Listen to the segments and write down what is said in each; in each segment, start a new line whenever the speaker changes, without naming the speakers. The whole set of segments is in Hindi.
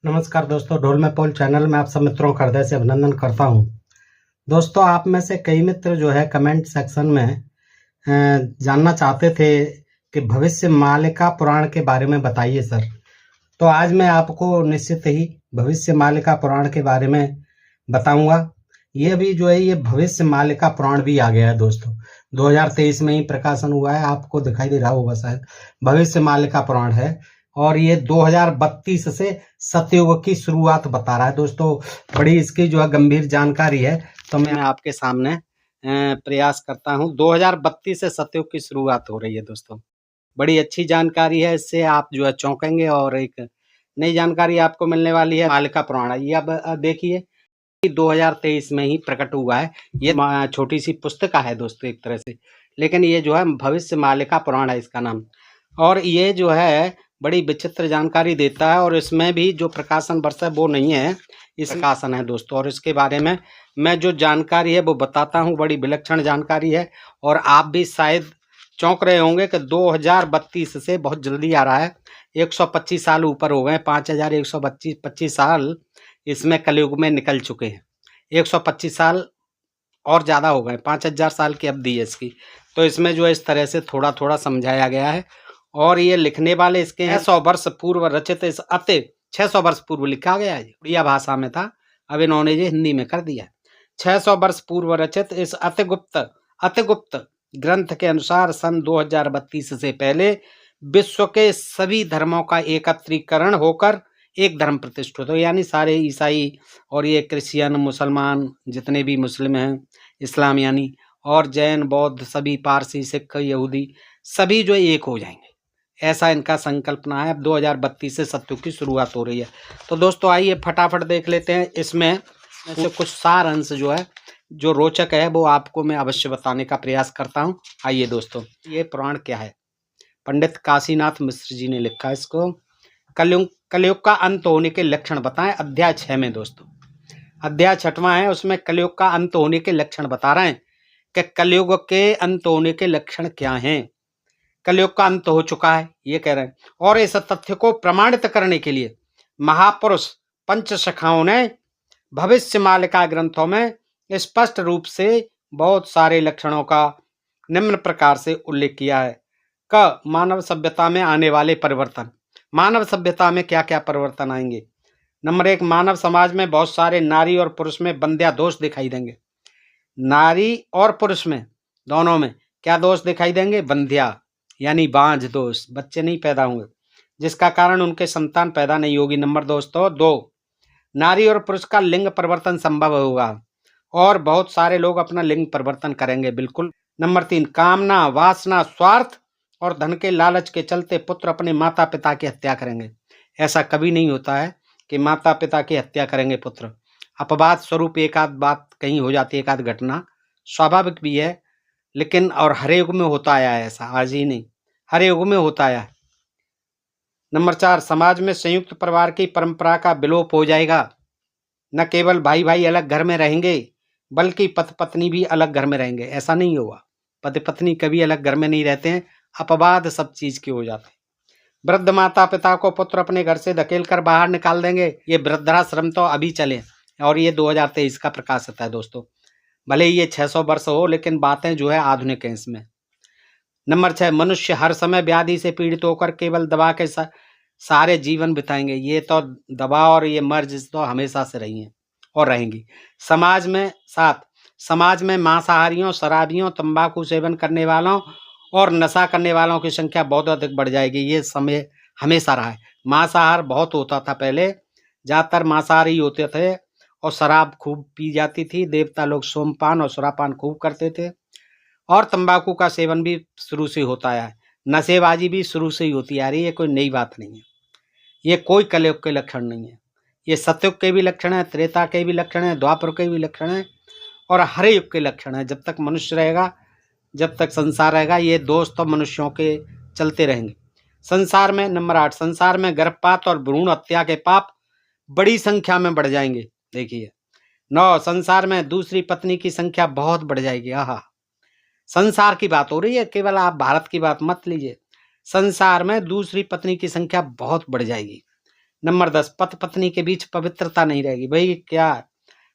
नमस्कार दोस्तों, ढोल में पोल चैनल में आप सब मित्रों का हृदय से अभिनंदन करता हूं। दोस्तों, आप में से कई मित्र जो है कमेंट सेक्शन में जानना चाहते थे कि भविष्य मालिका पुराण के बारे में बताइए सर। तो आज मैं आपको निश्चित ही भविष्य मालिका पुराण के बारे में बताऊंगा। ये भी जो है ये भविष्य मालिका पुराण भी आ गया है दोस्तों, 2023 में ही प्रकाशन हुआ है। आपको दिखाई दे रहा होगा शायद, भविष्य मालिका पुराण है और ये 2032 से सतयुग की शुरुआत बता रहा है दोस्तों। बड़ी इसकी जो है गंभीर जानकारी है, तो मैं आपके सामने प्रयास करता हूँ। 2032 से सतयुग की शुरुआत हो रही है दोस्तों। बड़ी अच्छी जानकारी है, इससे आप जो है चौंकेंगे और एक नई जानकारी आपको मिलने वाली है। मालिका पुराण ये अब देखिए 2023 में ही प्रकट हुआ है। ये छोटी सी पुस्तिका है दोस्तों एक तरह से, लेकिन ये जो है भविष्य मालिका पुराण है इसका नाम। और ये जो है बड़ी विचित्र जानकारी देता है और इसमें भी जो प्रकाशन वर्ष है वो नहीं है, इस प्रकाशन है दोस्तों। और इसके बारे में मैं जो जानकारी है वो बताता हूँ, बड़ी विलक्षण जानकारी है और आप भी शायद चौंक रहे होंगे कि 2032 से बहुत जल्दी आ रहा है। 125 साल ऊपर हो गए, 5125 साल इसमें कलयुग में निकल चुके हैं। 125 साल और ज़्यादा हो गए, 5000 साल की अवधि है इसकी। तो इसमें जो है इस तरह से थोड़ा थोड़ा समझाया गया है। और ये लिखने वाले इसके हैं 600 वर्ष पूर्व रचित इस अति 600 वर्ष पूर्व लिखा गया है, उड़िया भाषा में था, अब इन्होंने ये हिंदी में कर दिया है। 600 वर्ष पूर्व रचित इस अतिगुप्त ग्रंथ के अनुसार सन 2032 से पहले विश्व के सभी धर्मों का एकत्रीकरण होकर एक धर्म प्रतिष्ठित हो, यानी सारे ईसाई और ये क्रिश्चियन मुसलमान जितने भी मुस्लिम हैं, इस्लाम यानी, और जैन बौद्ध सभी पारसी सिख यहूदी सभी जो एक हो जाएंगे, ऐसा इनका संकल्पना है। अब 2032 से सतयुग की शुरुआत हो रही है। तो दोस्तों आइए फटाफट देख लेते हैं। इसमें से कुछ सार अंश जो है जो रोचक है वो आपको मैं अवश्य बताने का प्रयास करता हूँ। आइए दोस्तों, ये पुराण क्या है, पंडित काशीनाथ मिश्र जी ने लिखा है इसको। कलयुग का अंत होने के लक्षण बताएं, अध्याय 6 में दोस्तों। अध्याय 6वां है, उसमें कलयुग का अंत होने के लक्षण बता रहे हैं कि कलयुग के अंत होने के लक्षण क्या हैं। कलयुग का अंत हो चुका है ये कह रहे हैं, और इस तथ्य को प्रमाणित करने के लिए महापुरुष पंचसखाओं ने भविष्य मालिका ग्रंथों में स्पष्ट रूप से बहुत सारे लक्षणों का निम्न प्रकार से उल्लेख किया है। क मानव सभ्यता में आने वाले परिवर्तन। मानव सभ्यता में क्या क्या परिवर्तन आएंगे। नंबर 1, मानव समाज में बहुत सारे नारी और पुरुष में बंध्या दोष दिखाई देंगे। नारी और पुरुष में दोनों में क्या दोष दिखाई देंगे, बंध्या यानी बांझ दोष, बच्चे नहीं पैदा होंगे जिसका कारण उनके संतान पैदा नहीं होगी। नंबर दोस्तों 2, नारी और पुरुष का लिंग परिवर्तन संभव होगा और बहुत सारे लोग अपना लिंग परिवर्तन करेंगे बिल्कुल। नंबर 3, कामना वासना स्वार्थ और धन के लालच के चलते पुत्र अपने माता पिता की हत्या करेंगे। ऐसा कभी नहीं होता है कि माता पिता की हत्या करेंगे पुत्र, अपवाद स्वरूप एक आध बात कहीं हो जाती है, एक आध घटना स्वाभाविक भी है, लेकिन और हर युग में होता आया है, ऐसा आज ही नहीं, हर युग में होता आया है। नंबर 4, समाज में संयुक्त परिवार की परंपरा का विलोप हो जाएगा। न केवल भाई भाई अलग घर में रहेंगे बल्कि पति पत्नी भी अलग घर में रहेंगे। ऐसा नहीं होगा, पति पत्नी कभी अलग घर में नहीं रहते हैं, अपवाद सब चीज के हो जाते हैं। वृद्ध माता पिता को पुत्र अपने घर से धकेल कर बाहर निकाल देंगे। ये वृद्धाश्रम तो अभी चले और ये 2023 का प्रकाशित है दोस्तों। भले ही ये 600 वर्ष हो लेकिन बातें जो है आधुनिक हैं इसमें। नंबर 6, मनुष्य हर समय व्याधि से पीड़ित होकर केवल दवा के सारे जीवन बिताएंगे। ये तो दवा और ये मर्ज तो हमेशा से रही हैं और रहेंगी। समाज में मांसाहारियों, शराबियों, तंबाकू सेवन करने वालों और नशा करने वालों की संख्या बहुत अधिक बढ़ जाएगी। ये समय हमेशा रहा है। मांसाहार बहुत होता था पहले, ज़्यादातर मांसाहारी होते थे और शराब खूब पी जाती थी। देवता लोग सोमपान और सुरापान खूब करते थे और तंबाकू का सेवन भी शुरू से होता आया है। नशेबाजी भी शुरू से ही होती आ रही है, ये कोई नई बात नहीं है। ये कोई कलयुग के लक्षण नहीं है, ये सतयुग के भी लक्षण है, त्रेता के भी लक्षण है, द्वापर के भी लक्षण है और हर युग के लक्षण है। जब तक मनुष्य रहेगा, जब तक संसार रहेगा, ये दोष तो मनुष्यों के चलते रहेंगे। संसार में नंबर 8, संसार में गर्भपात और भ्रूण हत्या के पाप बड़ी संख्या में बढ़ जाएंगे। देखिए 9, संसार में दूसरी पत्नी की संख्या बहुत बढ़ जाएगी। आहा, संसार की बात हो रही है, केवल आप भारत की बात मत लीजिए। संसार में दूसरी पत्नी की संख्या बहुत बढ़ जाएगी। नंबर 10, पति पत्नी के बीच पवित्रता नहीं रहेगी। भाई क्या,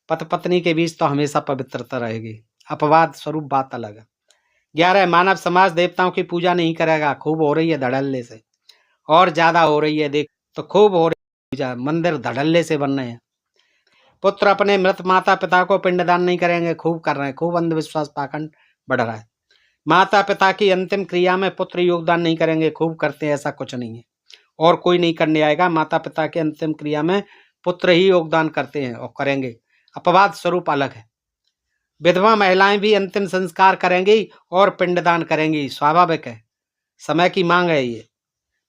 पति पत्नी के बीच तो हमेशा पवित्रता रहेगी, अपवाद स्वरूप बात अलग है। 11, मानव समाज देवताओं की पूजा नहीं करेगा। खूब हो रही है धड़ल्ले से, और ज्यादा हो रही है, देख तो खूब हो रही है पूजा, मंदिर धड़ल्ले से बन रहे हैं। पुत्र अपने मृत माता पिता को पिंडदान नहीं करेंगे, खूब कर रहे हैं, खूब अंधविश्वास पाखंड बढ़ रहा है। माता पिता की अंतिम क्रिया में पुत्र योगदान नहीं करेंगे, खूब करते हैं, ऐसा कुछ नहीं है और कोई नहीं करने आएगा। माता पिता के अंतिम क्रिया में पुत्र ही योगदान करते हैं और करेंगे, अपवाद स्वरूप अलग है। विधवा महिलाएं भी अंतिम संस्कार करेंगी और पिंडदान करेंगी, स्वाभाविक है, समय की मांग है। ये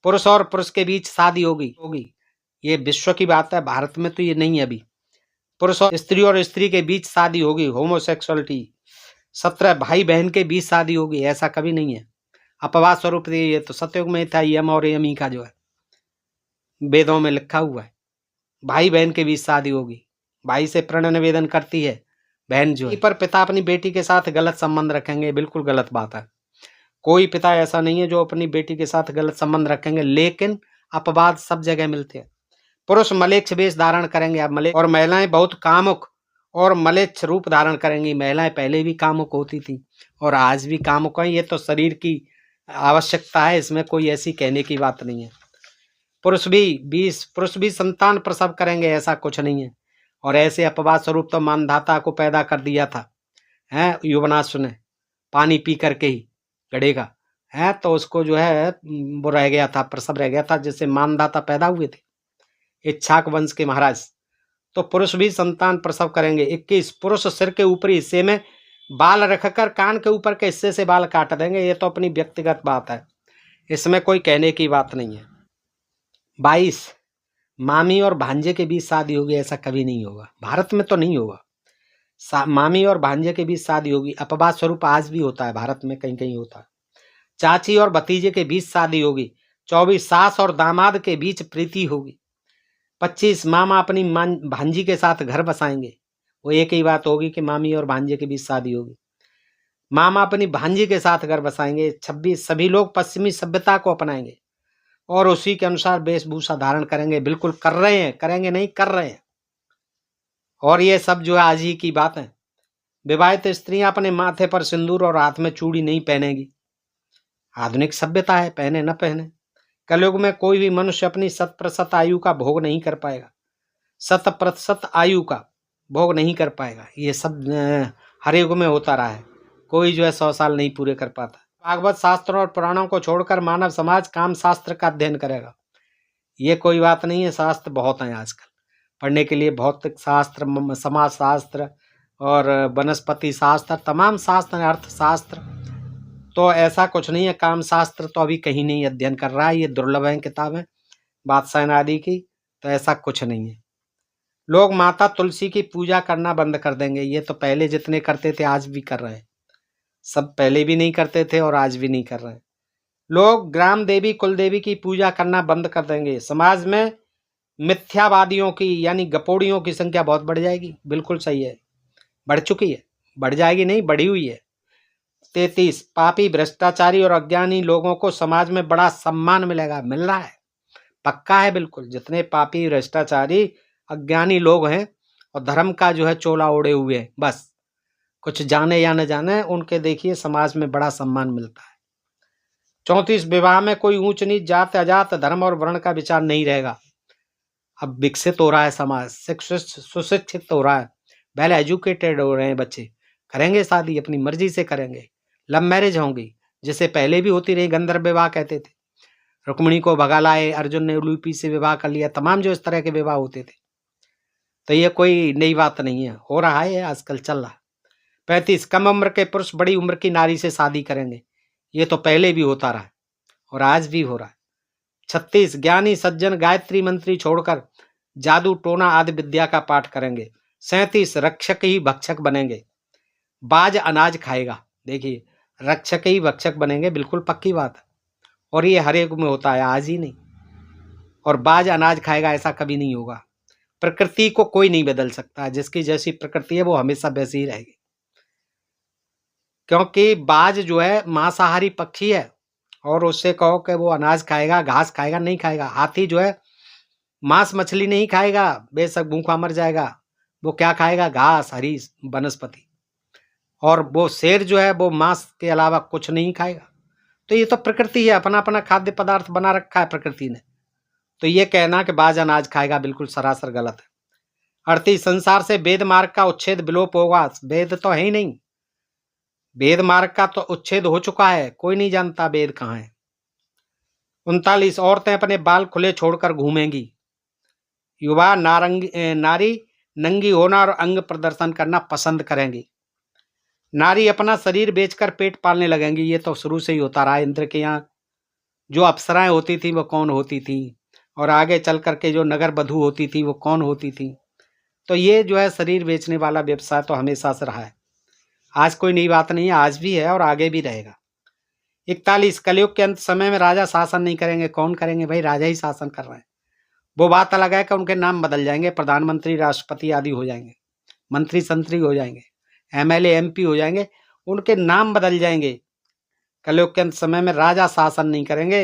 पुरुष और पुरुष के बीच शादी होगी, ये विश्व की बात है, भारत में तो ये नहीं है अभी। पुरुष और स्त्री के बीच शादी होगी, होमोसेक्सुअलिटी। 17, भाई बहन के बीच शादी होगी, ऐसा कभी नहीं है, अपवाद स्वरूप। ये तो सतयुग में था, यम और यमी का जो है वेदों में लिखा हुआ है, भाई बहन के बीच शादी होगी, भाई से प्रण निवेदन करती है बहन जो है। पर पिता अपनी बेटी के साथ गलत संबंध रखेंगे, बिल्कुल गलत बात है। कोई पिता ऐसा नहीं है जो अपनी बेटी के साथ गलत संबंध रखेंगे, लेकिन अपवाद सब जगह मिलते हैं। पुरुष मलेच्छ वेश धारण करेंगे, अब और महिलाएं बहुत कामुक और मलेच्छ रूप धारण करेंगी। महिलाएं पहले भी कामुक होती थी और आज भी कामुक हैं, ये तो शरीर की आवश्यकता है, इसमें कोई ऐसी कहने की बात नहीं है। पुरुष भी संतान प्रसव करेंगे, ऐसा कुछ नहीं है। और ऐसे अपवाद स्वरूप तो मानधाता को पैदा कर दिया था, है युवनाश्व ने, पानी पी करके ही गड़े का, है तो उसको जो है वो रह गया था, प्रसव रह गया था, जिससे मानधाता पैदा हुए थे, इच्छाक वंश के महाराज। तो पुरुष भी संतान प्रसव करेंगे। 21, पुरुष सिर के ऊपरी हिस्से में बाल रखकर कान के ऊपर के हिस्से से बाल काट देंगे, ये तो अपनी व्यक्तिगत बात है, इसमें कोई कहने की बात नहीं है। 22, मामी और भांजे के बीच शादी होगी, ऐसा कभी नहीं होगा, भारत में तो नहीं होगा। मामी और भांजे के बीच शादी होगी, अपवाद स्वरूप आज भी होता है, भारत में कहीं कहीं होता है। चाची और भतीजे के बीच शादी होगी। 24, सास और दामाद के बीच प्रीति होगी। 25, मामा अपनी भांजी के साथ घर बसाएंगे, वो एक ही बात होगी कि मामी और भांजे के बीच शादी होगी, मामा अपनी भांजी के साथ घर बसाएंगे। 26, सभी लोग पश्चिमी सभ्यता को अपनाएंगे और उसी के अनुसार वेशभूषा धारण करेंगे, बिल्कुल कर रहे हैं, करेंगे नहीं, कर रहे हैं। और ये सब जो है आज ही की बात है। विवाहित स्त्रियां अपने माथे पर सिंदूर और हाथ में चूड़ी नहीं पहनेगी, आधुनिक सभ्यता है, पहने न पहने। कलयुग में कोई भी मनुष्य अपनी 100% आयु का भोग नहीं कर पाएगा, 100% आयु का भोग नहीं कर पाएगा, ये सब हर युग में होता रहा है, कोई जो है 100 साल नहीं पूरे कर पाता। भागवत शास्त्रों और पुराणों को छोड़कर मानव समाज काम शास्त्र का अध्ययन करेगा, ये कोई बात नहीं है, शास्त्र बहुत हैं आजकल पढ़ने के लिए, भौतिक शास्त्र, समाज शास्त्र और वनस्पति शास्त्र, तमाम शास्त्र, अर्थशास्त्र, तो ऐसा कुछ नहीं है। काम शास्त्र तो अभी कहीं नहीं अध्ययन कर रहा है, ये दुर्लभ है किताबें बादशाह आदि की, तो ऐसा कुछ नहीं है। लोग माता तुलसी की पूजा करना बंद कर देंगे, ये तो पहले जितने करते थे आज भी कर रहे हैं, सब पहले भी नहीं करते थे और आज भी नहीं कर रहे हैं। लोग ग्राम देवी कुल देवी की पूजा करना बंद कर देंगे। समाज में मिथ्यावादियों की यानी गपोड़ियों की संख्या बहुत बढ़ जाएगी, बिल्कुल सही है, बढ़ चुकी है, बढ़ जाएगी नहीं, बढ़ी हुई है। 33, पापी भ्रष्टाचारी और अज्ञानी लोगों को समाज में बड़ा सम्मान मिलेगा, मिल रहा है, पक्का है बिल्कुल। जितने पापी भ्रष्टाचारी अज्ञानी लोग हैं और धर्म का जो है चोला ओढ़े हुए हैं, बस कुछ जाने या न जाने, उनके देखिए समाज में बड़ा सम्मान मिलता है। 34, विवाह में कोई ऊंच नीच, जात अजात, धर्म और वर्ण का विचार नहीं रहेगा। अब विकसित हो रहा है समाज, सुशिक्षित हो रहा है, वेल एजुकेटेड हो रहे हैं बच्चे, करेंगे शादी अपनी मर्जी से करेंगे, लव मैरिज होंगी, जैसे पहले भी होती रही, गंधर्व विवाह कहते थे, रुक्मिणी को भगा लाए, अर्जुन ने उलूपी से विवाह कर लिया, तमाम जो इस तरह के विवाह होते थे, तो ये कोई नई बात नहीं है, हो रहा है आजकल, चल रहा। 35, कम उम्र के पुरुष बड़ी उम्र की नारी से शादी करेंगे, ये तो पहले भी होता रहा और आज भी हो रहा है। 36, ज्ञानी सज्जन गायत्री मंत्री छोड़कर जादू टोना आदि विद्या का पाठ करेंगे। 37, रक्षक ही भक्षक बनेंगे, बाज अनाज खाएगा, देखिए रक्षक ही भक्षक बनेंगे, बिल्कुल पक्की बात है, और ये हर एक में होता है, आज ही नहीं। और बाज अनाज खाएगा ऐसा कभी नहीं होगा, प्रकृति को कोई नहीं बदल सकता, जिसकी जैसी प्रकृति है वो हमेशा वैसी ही रहेगी, क्योंकि बाज जो है मांसाहारी पक्षी है और उससे कहो कि वो अनाज खाएगा, घास खाएगा, नहीं खाएगा। हाथी जो है मांस मछली नहीं खाएगा, बेशक भूखा मर जाएगा। वो क्या खाएगा? घास, हरी वनस्पति। और वो शेर जो है वो मांस के अलावा कुछ नहीं खाएगा। तो ये तो प्रकृति है, अपना अपना खाद्य पदार्थ बना रखा है प्रकृति ने। तो ये कहना कि बाज अनाज खाएगा बिल्कुल सरासर गलत है। 38 संसार से वेद मार्ग का उच्छेद विलोप होगा। वेद तो है ही नहीं, वेद मार्ग का तो उच्छेद हो चुका है, कोई नहीं जानता वेद कहाँ है। 39 औरतें अपने बाल खुले छोड़कर घूमेंगी। युवा नारी नंगी होना और अंग प्रदर्शन करना पसंद करेंगी। नारी अपना शरीर बेचकर पेट पालने लगेंगी। ये तो शुरू से ही होता रहा। इंद्र के यहाँ जो अप्सराएं होती थी वो कौन होती थी, और आगे चल करके जो नगर बधू होती थी वो कौन होती थी। तो ये जो है शरीर बेचने वाला व्यवसाय तो हमेशा से रहा है, आज कोई नई बात नहीं है, आज भी है और आगे भी रहेगा। 41 कलयुग के अंत समय में राजा शासन नहीं करेंगे। कौन करेंगे भाई? राजा ही शासन कर रहे हैं। वो बात अलग है कि उनके नाम बदल जाएंगे, प्रधानमंत्री राष्ट्रपति आदि हो जाएंगे, मंत्री संत्री हो जाएंगे, एमएलए एमपी हो जाएंगे, उनके नाम बदल जाएंगे। कलयुग के अंत समय में राजा शासन नहीं करेंगे,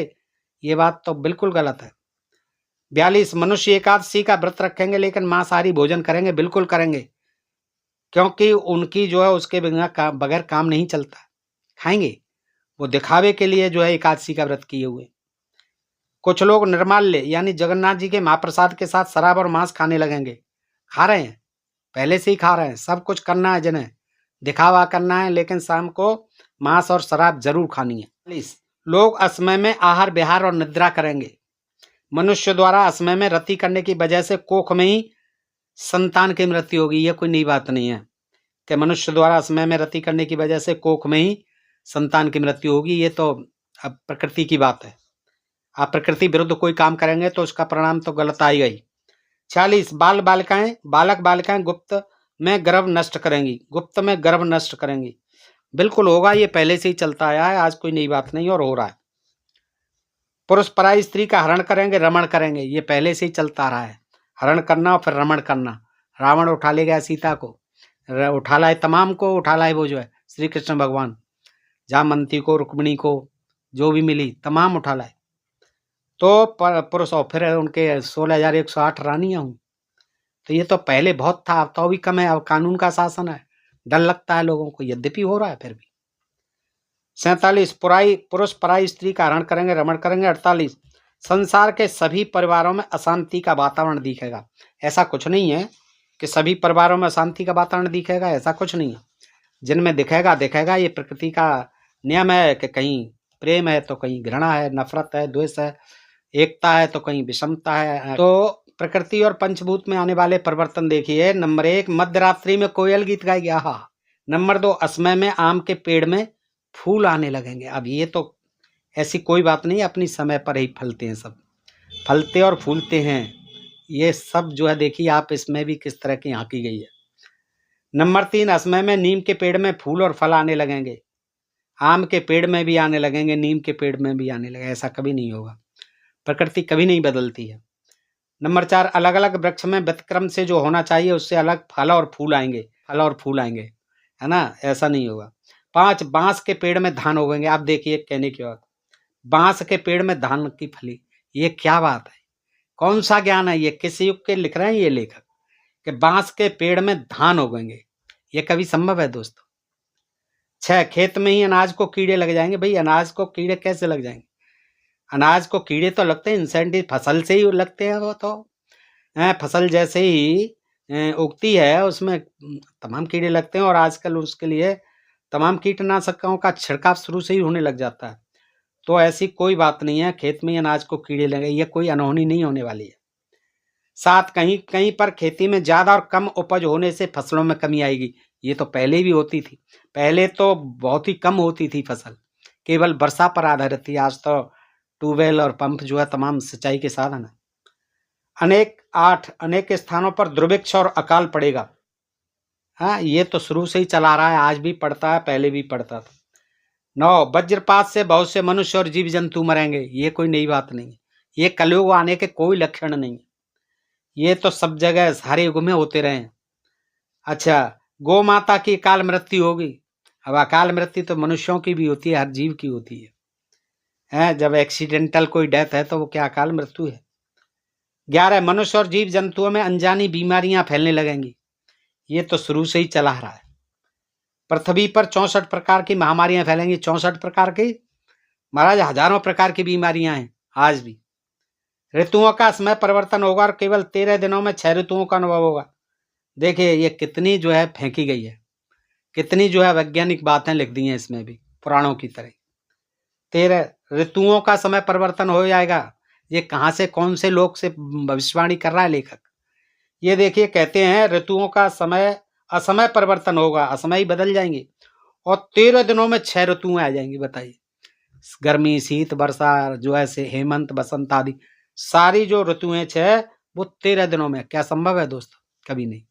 ये बात तो बिल्कुल गलत है। 42 मनुष्य एकादशी का व्रत रखेंगे लेकिन मांसाहारी भोजन करेंगे। बिल्कुल करेंगे, क्योंकि उनकी जो है उसके बगैर काम नहीं चलता। खाएंगे, वो दिखावे के लिए जो है एकादशी का व्रत किए हुए। कुछ लोग निर्माल्य यानी जगन्नाथ जी के महाप्रसाद के साथ शराब और मांस खाने लगेंगे। खा रहे हैं, पहले से ही खा रहे हैं। सब कुछ करना है जिन्हें, दिखावा करना है, लेकिन शाम को मांस और शराब जरूर खानी है। 40 लोग असमय में आहार विहार और निद्रा करेंगे। मनुष्य द्वारा असमय में रति करने की वजह से कोख में ही संतान की मृत्यु होगी। यह कोई नई बात नहीं है कि मनुष्य द्वारा असमय में रति करने की वजह से कोख में ही संतान की मृत्यु होगी। ये तो अब प्रकृति की बात है। आप प्रकृति विरुद्ध कोई काम करेंगे तो उसका परिणाम तो गलत आएगा ही। 40 बालक बालिकाएं गुप्त में गर्भ नष्ट करेंगी। गुप्त में गर्भ नष्ट करेंगी, बिल्कुल होगा। ये पहले से ही चलता आया है, आज कोई नई बात नहीं और हो रहा है। पुरुष पराई स्त्री का हरण करेंगे, रमण करेंगे। ये पहले से ही चलता आ रहा है, हरण करना और फिर रमण करना। रावण उठा ले गया सीता को, उठा लाए तमाम को, उठा लाए वो जो है श्री कृष्ण भगवान, जामवंती को, रुक्मिणी को, जो भी मिली तमाम उठा लाए। तो पुरुष, और फिर उनके 16,108 रानियां हुई। तो ये तो पहले बहुत था, अब तो भी कम है। अब कानून का शासन है, डर लगता है लोगों को, यद्यपि हो रहा है फिर भी। 47 पुरुष पराई स्त्री का हरण करेंगे, रमण करेंगे। 48 संसार के सभी परिवारों में अशांति का वातावरण दिखेगा। ऐसा कुछ नहीं है कि सभी परिवारों में अशांति का वातावरण दिखेगा, ऐसा कुछ नहीं है। जिनमें दिखेगा दिखेगा, ये प्रकृति का नियम है कि कहीं प्रेम है तो कहीं घृणा है, नफरत है, द्वेष है, एकता है तो कहीं विषमता है। तो प्रकृति और पंचभूत में आने वाले परिवर्तन देखिए। नंबर 1 मध्यरात्रि में कोयल गीत गाएगी, आहा। नंबर 2 असमय में आम के पेड़ में फूल आने लगेंगे। अब ये तो ऐसी कोई बात नहीं, अपनी समय पर ही फलते हैं, सब फलते और फूलते हैं। ये सब जो है देखिए आप, इसमें भी किस तरह की आंकी गई है। नंबर 3 असमय में नीम के पेड़ में फूल और फल आने लगेंगे। आम के पेड़ में भी आने लगेंगे, नीम के पेड़ में भी आने लगेंगे। ऐसा कभी नहीं होगा, प्रकृति कभी नहीं बदलती है। नंबर 4 अलग अलग वृक्ष में व्यतिक्रम से जो होना चाहिए उससे अलग फल और फूल आएंगे, है ना, ऐसा नहीं होगा। 5 बांस के पेड़ में धान उगेंगे। आप देखिए कहने की बात, बांस के पेड़ में धान की फली, ये क्या बात है? कौन सा ज्ञान है ये? किस युग के लिख रहे हैं ये लेखक कि बांस के पेड़ में धान उगेंगे? ये कभी संभव है दोस्तों? 6 खेत में ही अनाज को कीड़े लग जाएंगे। भाई अनाज को कीड़े कैसे लग जाएंगे? अनाज को कीड़े तो लगते हैं, इंसेंटिव फसल से ही लगते हैं। वो तो फसल जैसे ही उगती है उसमें तमाम कीड़े लगते हैं, और आजकल उसके लिए तमाम कीटनाशकों का छिड़काव शुरू से ही होने लग जाता है। तो ऐसी कोई बात नहीं है खेत में अनाज को कीड़े लगे, ये कोई अनहोनी नहीं होने वाली है। 7 कहीं कहीं पर खेती में ज़्यादा और कम उपज होने से फसलों में कमी आएगी। ये तो पहले भी होती थी, पहले तो बहुत ही कम होती थी फसल, केवल वर्षा पर आधारित थी। आज तो ट्यूबवेल और पंप जो है तमाम सिंचाई के साधन है। 8 अनेक स्थानों पर दुर्भिक्ष और अकाल पड़ेगा। हाँ, ये तो शुरू से ही चला रहा है, आज भी पड़ता है, पहले भी पड़ता था। 9 वज्रपात से बहुत से मनुष्य और जीव जंतु मरेंगे। ये कोई नई बात नहीं है, ये कलयुग आने के कोई लक्षण नहीं है, ये तो सब जगह सारे युग में होते रहे हैं। अच्छा, गौ माता की अकाल मृत्यु होगी। अब अकाल मृत्यु तो मनुष्यों की भी होती है, हर जीव की होती है। जब एक्सीडेंटल कोई डेथ है तो वो क्या अकाल मृत्यु है? 11 मनुष्य और जीव जंतुओं में अनजानी बीमारियां फैलने लगेंगी। ये तो शुरू से ही चला आ रहा है। पृथ्वी पर 64 प्रकार की महामारियां फैलेंगी। 64 प्रकार की, महाराज हजारों प्रकार की बीमारियां हैं आज भी। ऋतुओं का समय परिवर्तन होगा और केवल 13 दिनों में 6 ऋतुओं का अनुभव होगा। देखिए ये कितनी जो है फेंकी गई है, कितनी जो है वैज्ञानिक बातें लिख दी हैं इसमें भी, पुराणों की तरह। 13 ऋतुओं का समय परिवर्तन हो जाएगा। ये कहाँ से, कौन से लोग से भविष्यवाणी कर रहा है लेखक? ये देखिए कहते हैं ऋतुओं का समय असमय परिवर्तन होगा, असमय ही बदल जाएंगे और 13 दिनों में 6 ऋतुएं आ जाएंगी। बताइए, गर्मी, शीत, वर्षा, जो है से हेमंत, बसंत आदि सारी जो ऋतुएं 6 वो 13 दिनों में। क्या संभव है दोस्तों? कभी नहीं।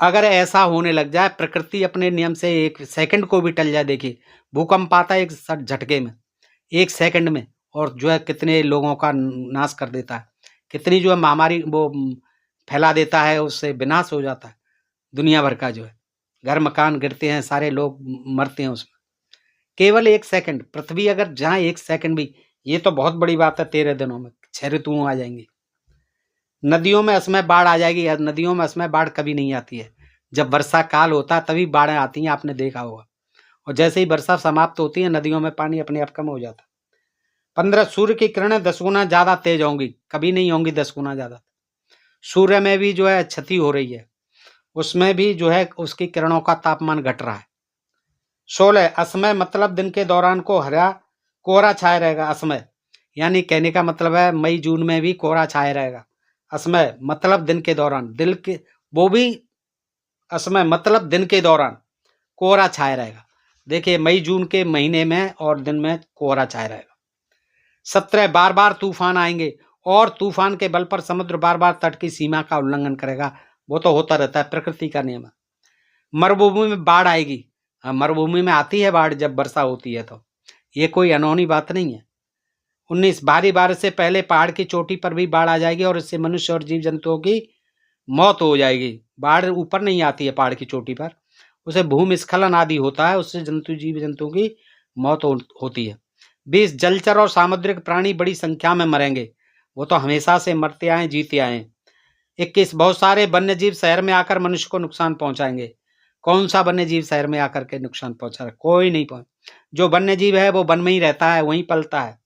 अगर ऐसा होने लग जाए, प्रकृति अपने नियम से एक सेकंड को भी टल जाए, देखिए भूकंप आता है एक झटके में, एक सेकंड में, और जो है कितने लोगों का नाश कर देता है, कितनी जो है महामारी वो फैला देता है, उससे विनाश हो जाता है दुनिया भर का। जो है घर मकान गिरते हैं, सारे लोग मरते हैं उसमें, केवल एक सेकंड। पृथ्वी अगर जहाँ एक सेकंड भी, ये तो बहुत बड़ी बात है, 13 दिनों में 6 ऋतुएं आ जाएंगी। नदियों में असमय बाढ़ आ जाएगी। नदियों में असमय बाढ़ कभी नहीं आती है, जब वर्षा काल होता है तभी बाढ़ें आती हैं, आपने देखा होगा। और जैसे ही वर्षा समाप्त होती है, नदियों में पानी अपने आप कम हो जाता है। 15 सूर्य की किरणें 10 गुना ज्यादा तेज होंगी, कभी नहीं होंगी 10 गुना ज्यादा। सूर्य में भी जो है क्षति हो रही है, उसमें भी जो है उसकी किरणों का तापमान घट रहा है। 16 असमय मतलब दिन के दौरान को हरा कोहरा छाया रहेगा। असमय यानी कहने का मतलब है मई जून में भी कोहरा छाया रहेगा। असमय मतलब दिन के दौरान, दिल के वो भी असमय मतलब दिन के दौरान कोहरा छाया रहेगा। देखिए मई जून के महीने में और दिन में कोहरा छाया रहेगा। 17 बार बार तूफान आएंगे और तूफान के बल पर समुद्र बार बार तट की सीमा का उल्लंघन करेगा। वो तो होता रहता है, प्रकृति का नियम है। मरुभूमि में बाढ़ आएगी। मरुभूमि में आती है बाढ़ जब वर्षा होती है, तो ये कोई अनहोनी बात नहीं है। 19 भारी बारिश से पहले पहाड़ की चोटी पर भी बाढ़ आ जाएगी और इससे मनुष्य और जीव जंतुओं की मौत हो जाएगी। बाढ़ ऊपर नहीं आती है पहाड़ की चोटी पर, उसे भूमिस्खलन आदि होता है, उससे जीव जंतुओं की मौत होती है। 20 जलचर और सामुद्रिक प्राणी बड़ी संख्या में मरेंगे, वो तो हमेशा से मरते आए, जीते आए। 21 बहुत सारे वन्य जीव शहर में आकर मनुष्य को नुकसान पहुंचाएंगे। कौन सा वन्य जीव शहर में आकर के नुकसान पहुंचा रहा है? कोई नहीं पहुंच। जो वन्य जीव है वो वन में ही रहता है, वहीं पलता है,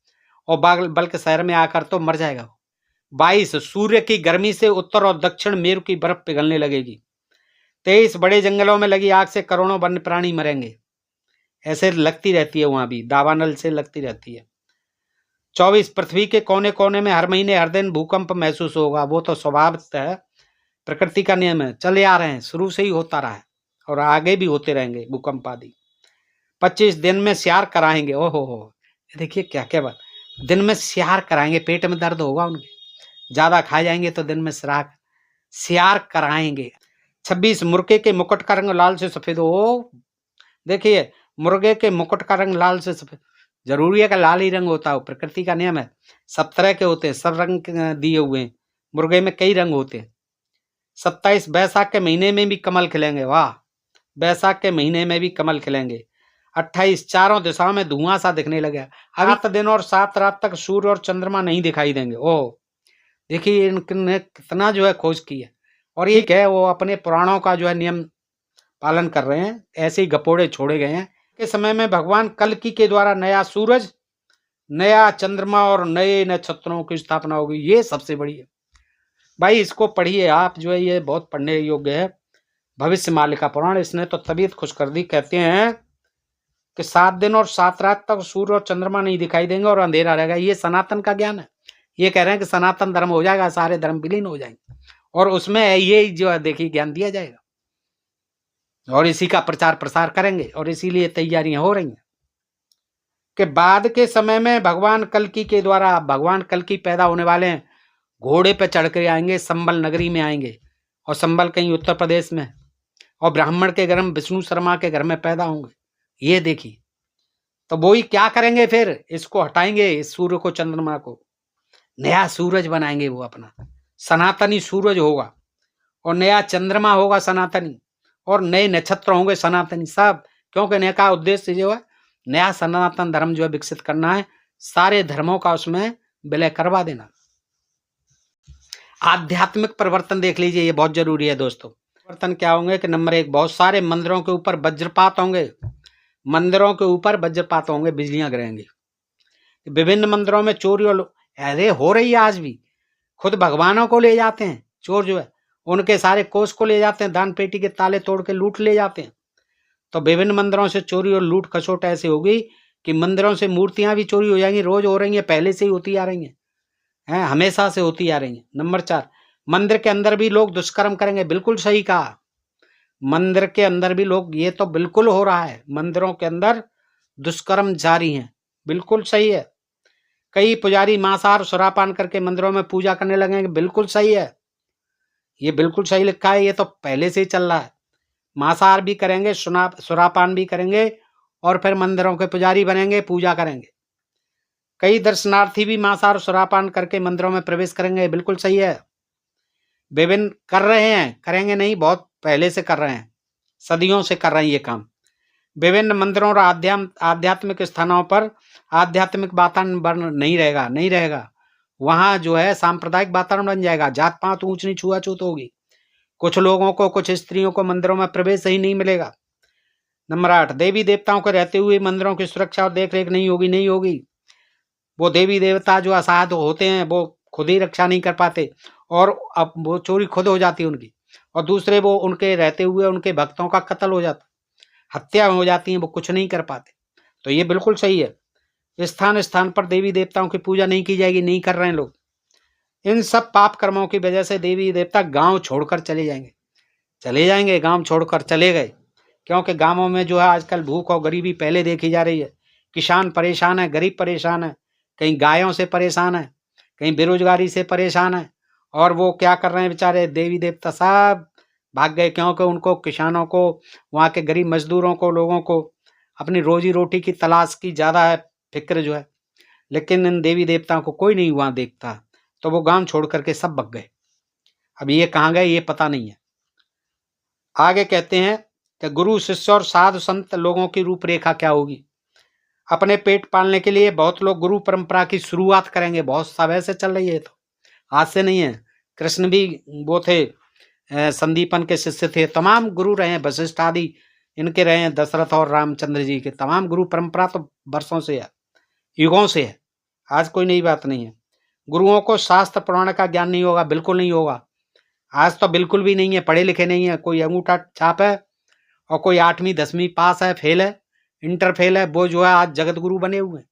और बल्कि शहर में आकर तो मर जाएगा। 22 सूर्य की गर्मी से उत्तर और दक्षिण मेरु की बर्फ पिघलने लगेगी। 23 बड़े जंगलों में लगी आग से करोड़ों वन्य प्राणी मरेंगे। ऐसे लगती रहती है, वहां भी दावानल से लगती रहती है। 24 पृथ्वी के कोने कोने में हर महीने हर दिन भूकंप महसूस होगा। वो तो स्वभाव है, प्रकृति का नियम है, चले आ रहे हैं, शुरू से ही होता रहा है और आगे भी होते रहेंगे भूकंप आदि। 25 दिन में स्यार कराएंगे। ओहो, देखिए क्या क्या बात, दिन में स्यार कराएंगे, पेट में दर्द होगा उनके, ज्यादा खा जाएंगे तो दिन में स्यार कराएंगे। 26 मुर्गे के मुकुट का रंग लाल से सफेद हो। देखिए मुर्गे के मुकुट का रंग लाल से सफेद, जरूरी है कि लाल ही रंग होता हो, प्रकृति का नियम है। सब तरह के होते हैं, सब रंग दिए हुए हैं, मुर्गे में कई रंग होते हैं। 27 बैसाख के महीने में भी कमल खिलेंगे। वाह, बैसाख के महीने में भी कमल खिलेंगे। 28 चारों दिशाओं में धुआं सा दिखने लगे। अभी 7 दिन और 7 रात तक सूर्य और चंद्रमा नहीं दिखाई देंगे। ओह, देखिए इनने कितना जो है खोज की है, और ये क्या है, वो अपने पुराणों का जो है नियम पालन कर रहे हैं, ऐसे ही गपोड़े छोड़े गए हैं। के समय में भगवान कल्कि के द्वारा नया सूरज, नया चंद्रमा और नए नक्षत्रों की स्थापना होगी। ये सबसे बड़ी है भाई, इसको पढ़िए आप, जो है ये बहुत पढ़ने योग्य है। भविष्य मालिका पुराण, इसने तो तबीयत खुश कर दी। कहते हैं कि 7 दिन और 7 रात तक सूर्य और चंद्रमा नहीं दिखाई देंगे और अंधेरा रहेगा। ये सनातन का ज्ञान है। ये कह रहे हैं कि सनातन धर्म हो जाएगा, सारे धर्म विलीन हो जाएंगे, और उसमें ये जो है देखिए ज्ञान दिया जाएगा, और इसी का प्रचार प्रसार करेंगे, और इसीलिए तैयारियां हो रही हैं कि बाद के समय में भगवान कल्कि के द्वारा, भगवान कल्कि पैदा होने वाले हैं, घोड़े पे चढ़ कर आएंगे, संबल नगरी में आएंगे, और संबल कहीं उत्तर प्रदेश में, और ब्राह्मण के घर में विष्णु शर्मा के घर में पैदा होंगे। ये देखिए, तो वो ही क्या करेंगे फिर, इसको हटाएंगे, इस सूर्य को, चंद्रमा को, नया सूरज बनाएंगे। वो अपना सनातनी सूरज होगा, और नया चंद्रमा होगा सनातनी, और नए नक्षत्र होंगे सनातनी, सब। क्योंकि इनका का उद्देश्य जो है नया सनातन धर्म जो है विकसित करना है, सारे धर्मों का उसमें विलय करवा देना। आध्यात्मिक परिवर्तन देख लीजिए, ये बहुत जरूरी है दोस्तों। परिवर्तन क्या होंगे कि नंबर 1, बहुत सारे मंदिरों के ऊपर वज्रपात होंगे, मंदिरों के ऊपर वज्रपात होंगे, बिजलियां गिरेंगी। विभिन्न मंदिरों में चोरी और अरे हो रही है आज भी, खुद भगवानों को ले जाते हैं चोर, जो है उनके सारे कोष को ले जाते हैं, दान पेटी के ताले तोड़ के लूट ले जाते हैं। तो विभिन्न मंदिरों से चोरी और लूट खसोट ऐसी होगी कि मंदिरों से मूर्तियां भी चोरी हो जाएंगी, रोज हो रही हैं, पहले से ही होती आ रही हैं, हमेशा से होती आ रही हैं। नंबर 4, मंदिर के अंदर भी लोग दुष्कर्म करेंगे, बिल्कुल सही कहा, मंदिर के अंदर भी लोग, ये तो बिल्कुल हो रहा है, मंदिरों के अंदर दुष्कर्म जारी है, बिल्कुल सही है। कई पुजारी मांसाहार सुरापान करके मंदिरों में पूजा करने लगेंगे, बिल्कुल सही है, ये बिल्कुल सही लिखा है, ये तो पहले से ही चल रहा है। मांसाहार भी करेंगे, सुरापान भी करेंगे और फिर मंदिरों के पुजारी बनेंगे, पूजा करेंगे। कई दर्शनार्थी भी मांसाहार सुरापान करके मंदिरों में प्रवेश करेंगे, बिल्कुल सही है। विभिन्न कर रहे हैं, करेंगे नहीं, बहुत पहले से कर रहे हैं, सदियों से कर रहे हैं ये काम। विभिन्न मंदिरों और आध्यात्मिक स्थानों पर आध्यात्मिक वातावरण नहीं रहेगा, वहां जो है सांप्रदायिक वातावरण बन जाएगा, जात पात ऊंच नीच छुआछूत होगी, कुछ लोगों को, कुछ स्त्रियों को मंदिरों में प्रवेश ही नहीं मिलेगा। नंबर 8, देवी देवताओं के रहते हुए मंदिरों की सुरक्षा और देखरेख नहीं होगी। वो देवी देवता जो असहाय होते हैं, वो खुद ही रक्षा नहीं कर पाते और अब वो चोरी खुद हो जाती है उनकी, और दूसरे वो उनके रहते हुए उनके भक्तों का कत्ल हो जाता, हत्या हो जाती है, वो कुछ नहीं कर पाते। तो ये बिल्कुल सही है, स्थान स्थान पर देवी देवताओं की पूजा नहीं की जाएगी, नहीं कर रहे हैं लोग। इन सब पाप कर्मों की वजह से देवी देवता गांव छोड़कर चले जाएंगे, गांव छोड़कर चले गए, क्योंकि गांवों में जो है आजकल भूख और गरीबी पहले देखी जा रही है, किसान परेशान है, गरीब परेशान है, कहीं गायों से परेशान है, कहीं बेरोजगारी से परेशान है, और वो क्या कर रहे हैं बेचारे, देवी देवता सब भाग गए, क्योंकि उनको, किसानों को, वहाँ के गरीब मजदूरों को, लोगों को अपनी रोजी रोटी की तलाश की ज़्यादा है फिक्र जो है, लेकिन इन देवी देवताओं को कोई नहीं वहाँ देखता, तो वो गांव छोड़ करके सब भग गए। अब ये कहाँ गए ये पता नहीं है। आगे कहते हैं कि गुरु शिष्य और साधु संत लोगों की रूपरेखा क्या होगी। अपने पेट पालने के लिए बहुत लोग गुरु परंपरा की शुरुआत करेंगे, बहुत समय से चल रही है, तो आज से नहीं है। कृष्ण भी वो थे, संदीपन के शिष्य थे, तमाम गुरु रहे, वशिष्ठ आदि इनके रहे हैं, दशरथ और रामचंद्र जी के, तमाम गुरु परंपरा तो वर्षों से है, युगों से है, आज कोई नई बात नहीं है। गुरुओं को शास्त्र पुराण का ज्ञान नहीं होगा, बिल्कुल नहीं होगा, आज तो बिल्कुल भी नहीं है, पढ़े लिखे नहीं है, कोई अंगूठा छाप है और कोई 8वीं 10वीं पास है, फेल है, इंटर फेल है, वो जो है आज जगत गुरु बने हुए हैं,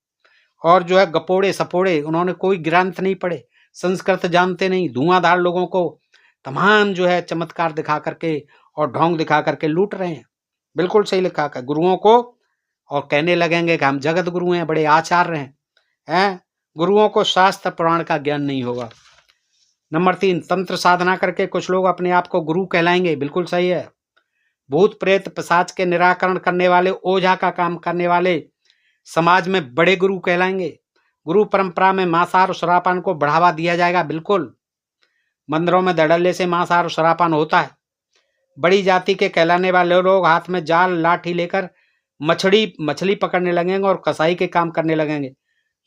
और जो है गपोड़े सपोड़े, उन्होंने कोई ग्रंथ नहीं पढ़े, संस्कृत जानते नहीं, धुआंधार लोगों को तमाम जो है चमत्कार दिखा करके और ढोंग दिखा करके लूट रहे हैं, बिल्कुल सही लिखा कर गुरुओं को, और कहने लगेंगे कि हम जगत गुरु हैं, बड़े आचार्य हैं। गुरुओं को शास्त्र पुराण का ज्ञान नहीं होगा। नंबर 3, तंत्र साधना करके कुछ लोग अपने आप को गुरु कहलाएंगे, बिल्कुल सही है। भूत प्रेत पिशाच के निराकरण करने वाले, ओझा का काम करने वाले समाज में बड़े गुरु कहलाएंगे। गुरु परंपरा में मांसाहार और सुरापान को बढ़ावा दिया जाएगा, बिल्कुल, मंदिरों में धड़ल्ले से मांसाहार और सुरापान होता है। बड़ी जाति के कहलाने वाले लोग हाथ में जाल लाठी लेकर मछली पकड़ने लगेंगे और कसाई के काम करने लगेंगे,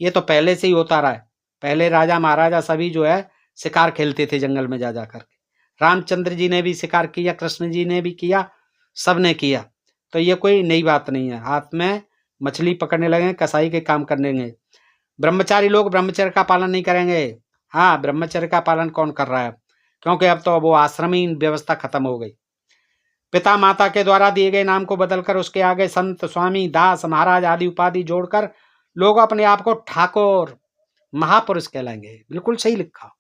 ये तो पहले से ही होता रहा है। पहले राजा महाराजा सभी जो है शिकार खेलते थे जंगल में जा करके, रामचंद्र जी ने भी शिकार किया, कृष्ण जी ने भी किया, सब ने किया, तो ये कोई नई बात नहीं है। हाथ में मछली पकड़ने लगे, कसाई के काम करने लगे। ब्रह्मचारी लोग ब्रह्मचर्य का पालन नहीं करेंगे। हाँ, ब्रह्मचर्य का पालन कौन कर रहा है, क्योंकि अब तो वो आश्रमी व्यवस्था खत्म हो गई। पिता माता के द्वारा दिए गए नाम को बदलकर उसके आगे संत, स्वामी, दास, महाराज आदि उपाधि जोड़कर लोग अपने आप को ठाकुर, महापुरुष कहलाएंगे, बिल्कुल सही लिखा,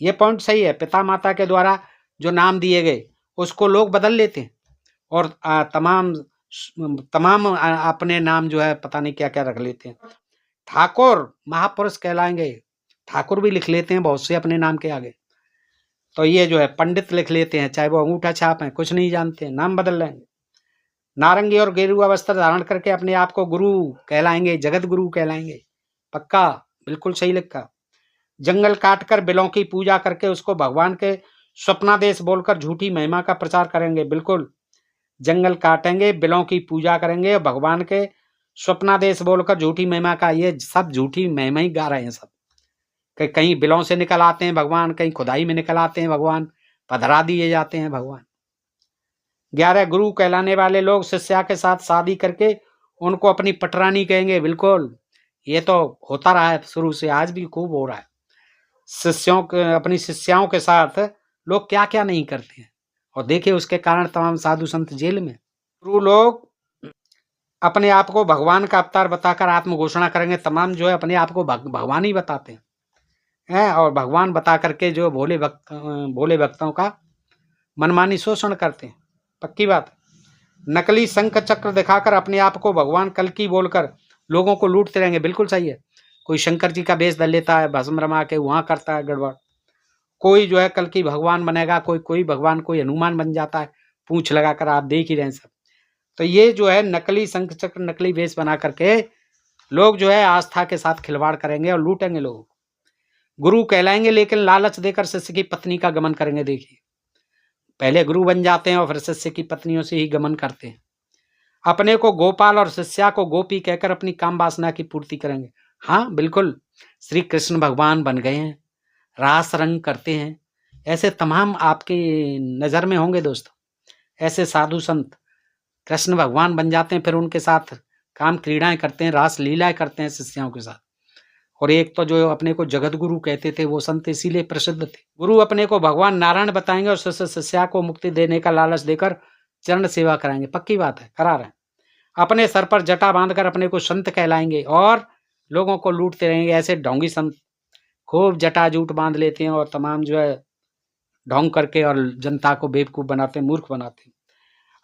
ये पॉइंट सही है। पिता माता के द्वारा जो नाम दिए गए उसको लोग बदल लेते हैं और तमाम अपने नाम जो है पता नहीं क्या क्या रख लेते हैं, ठाकुर, महापुरुष कहलाएंगे, ठाकुर भी लिख लेते हैं बहुत से अपने नाम के आगे। तो ये जो है पंडित लिख लेते हैं, चाहे वो अंगूठा छाप है, कुछ नहीं जानते, नाम बदल लेंगे। नारंगी और गेरुआ वस्त्र धारण करके अपने आप को गुरु कहलाएंगे, जगत गुरु कहलाएंगे, पक्का, बिल्कुल सही लिखा। जंगल काटकर बिलों की पूजा करके उसको भगवान के स्वप्नादेश बोलकर झूठी महिमा का प्रचार करेंगे, बिल्कुल, जंगल काटेंगे, बिलों की पूजा करेंगे, भगवान के स्वप्नादेश बोलकर झूठी महिमा का, ये सब झूठी महिमा ही गा रहे हैं सब,
कि कहीं बिलों से निकल आते हैं भगवान, कहीं खुदाई में निकल आते हैं भगवान, पधरा दिए जाते हैं भगवान। 11 गुरु कहलाने वाले लोग शिष्या के साथ शादी करके उनको अपनी पटरानी कहेंगे। बिल्कुल, ये तो होता रहा है शुरू से, आज भी खूब हो रहा है। शिष्यों के, अपनी शिष्याओं के साथ लोग क्या क्या नहीं करते हैं, और देखिए उसके कारण तमाम साधु संत जेल में। गुरु लोग अपने आप को भगवान का अवतार बताकर आत्म घोषणा करेंगे। तमाम जो है अपने आप को भगवान ही बताते हैं, और भगवान बता करके जो भोले भक्तों का मनमानी शोषण करते हैं। पक्की बात। नकली शंख चक्र दिखाकर अपने आप को भगवान कल्कि बोलकर लोगों को लूटते रहेंगे। बिल्कुल सही है। कोई शंकर जी का वेश धर लेता है, भस्म रमा के वहां करता है गड़बड़। कोई जो है कल्कि भगवान बनेगा, कोई भगवान, कोई हनुमान बन जाता है, पूंछ लगाकर। आप देख ही रहे हैं सब। तो ये जो है नकली शंख चक्र, नकली वेश बना करके लोग जो है आस्था के साथ खिलवाड़ करेंगे और लूटेंगे लोगों को। गुरु कहलाएंगे लेकिन लालच देकर शिष्य की पत्नी का गमन करेंगे। देखिए, पहले गुरु बन जाते हैं और फिर शिष्य की पत्नियों से ही गमन करते हैं। अपने को गोपाल और शिष्या को गोपी कहकर अपनी काम वासना की पूर्ति करेंगे। हाँ बिल्कुल, श्री कृष्ण भगवान बन गए हैं, रास रंग करते हैं। ऐसे तमाम आपके नजर में होंगे दोस्तों। ऐसे साधु संत कृष्ण भगवान बन जाते हैं, फिर उनके साथ काम क्रीड़ाएं करते हैं, रास लीलाएं करते हैं शिष्यों के साथ। और एक तो जो अपने को जगत गुरु कहते थे वो संत इसीलिए प्रसिद्ध थे। गुरु अपने को भगवान नारायण बताएंगे और शिष्य शिष्या को मुक्ति देने का लालच देकर चरण सेवा कराएंगे। पक्की बात है, करा रहे हैं। अपने सर पर जटा बांधकर अपने को संत कहलाएंगे और लोगों को लूटते रहेंगे। ऐसे ढोंगी संत खूब जटा जूट बांध लेते हैं और तमाम जो है ढोंग करके और जनता को बेवकूफ बनाते हैं, मूर्ख बनाते हैं।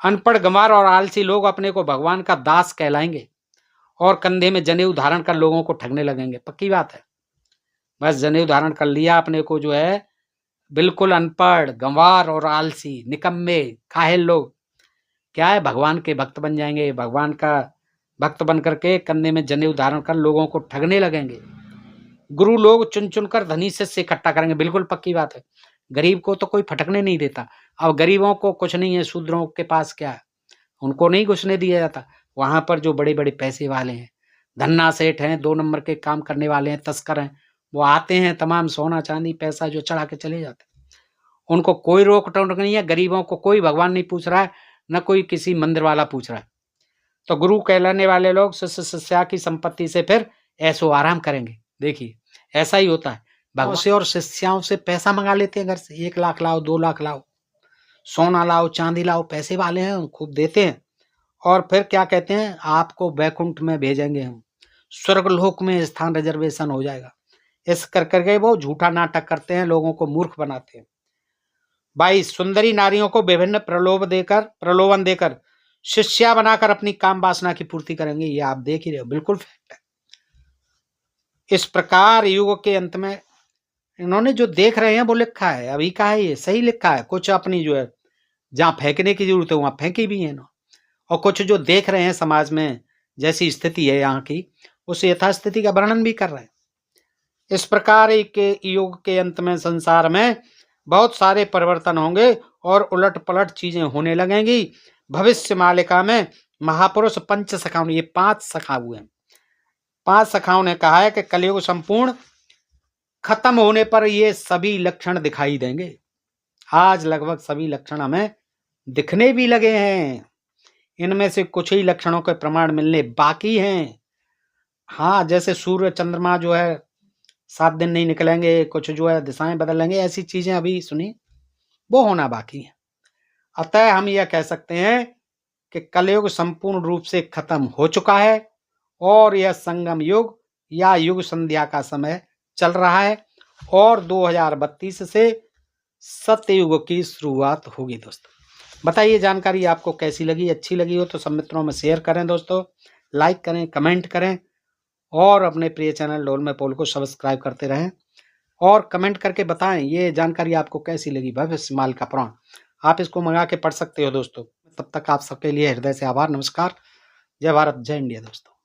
अनपढ़, गंवार और आलसी लोग अपने को भगवान का दास कहलाएंगे और कंधे में जनेऊ धारण कर लोगों को ठगने लगेंगे। पक्की बात है। बस जनेऊ धारण कर लिया, अपने को जो है बिल्कुल अनपढ़, गंवार और आलसी, निकम्मे, काहिल लोग क्या है भगवान के भक्त बन जाएंगे। भगवान का भक्त बन करके कंधे में जनेऊ धारण कर लोगों को ठगने लगेंगे। गुरु लोग चुन चुन कर धनी शिष्य इकट्ठा करेंगे। बिल्कुल पक्की बात है। गरीब को तो कोई फटकने नहीं देता। अब गरीबों को कुछ नहीं है, शूद्रों के पास क्या है, उनको नहीं घुसने दिया जाता। वहां पर जो बड़े बड़े पैसे वाले हैं, धन्ना सेठ हैं, 2 नंबर के काम करने वाले हैं, तस्कर हैं, वो आते हैं, तमाम सोना चांदी पैसा जो चढ़ा के चले जाते हैं। उनको कोई रोक टोक नहीं है। गरीबों को कोई भगवान नहीं पूछ रहा है, न कोई किसी मंदिर वाला पूछ रहा है। तो गुरु कहलाने वाले लोग शिष्य शिष्या की संपत्ति से फिर ऐसो आराम करेंगे। देखिए ऐसा ही होता है। भगवान से और शिष्याओं से पैसा मंगा लेते हैं घर से, 1 लाख लाओ, 2 लाख लाओ, सोना लाओ, चांदी लाओ। पैसे वाले हैं, खूब देते हैं। और फिर क्या कहते हैं, आपको वैकुंठ में भेजेंगे हम, स्वर्गलोक में स्थान रिजर्वेशन हो जाएगा। इस कर करके वो झूठा नाटक करते हैं, लोगों को मूर्ख बनाते हैं। भाई, सुंदरी नारियों को विभिन्न प्रलोभन देकर शिष्या बनाकर अपनी काम वासना की पूर्ति करेंगे। ये आप देख ही रहे हो, बिल्कुल फैक्ट है। इस प्रकार युग के अंत में इन्होंने जो देख रहे हैं वो लिखा है, अभी का है, ये सही लिखा है। कुछ अपनी जो है जहां फेंकने की जरूरत है वहां फेंकी भी है ना, और कुछ जो देख रहे हैं समाज में जैसी स्थिति है यहाँ की, उस यथास्थिति का वर्णन भी कर रहे हैं। इस प्रकार के युग के अंत में संसार में बहुत सारे परिवर्तन होंगे और उलट पलट चीजें होने लगेंगी। भविष्य मालिका में महापुरुष पंच सखाओं ने, ये 5 सखा हुए हैं, 5 सखाओं ने कहा है कि कलयुग संपूर्ण खत्म होने पर ये सभी लक्षण दिखाई देंगे। आज लगभग सभी लक्षण हमें दिखने भी लगे हैं। इनमें से कुछ ही लक्षणों के प्रमाण मिलने बाकी हैं। हाँ, जैसे सूर्य चंद्रमा जो है 7 दिन नहीं निकलेंगे, कुछ जो है दिशाएं बदलेंगे, ऐसी चीजें अभी सुनी वो होना बाकी है। अतः हम यह कह सकते हैं कि कलयुग संपूर्ण रूप से खत्म हो चुका है और यह संगम युग या युग संध्या का समय चल रहा है और 2032 से सत्ययुग की शुरुआत होगी। दोस्तों बताइए जानकारी आपको कैसी लगी। अच्छी लगी हो तो सब मित्रों में शेयर करें दोस्तों, लाइक करें, कमेंट करें और अपने प्रिय चैनल डोल में पोल को सब्सक्राइब करते रहें और कमेंट करके बताएं ये जानकारी आपको कैसी लगी। भविष्यमाल का पुराण आप इसको मंगा के पढ़ सकते हो दोस्तों। तब तक आप सबके लिए हृदय से आभार। नमस्कार, जय भारत, जय इंडिया दोस्तों।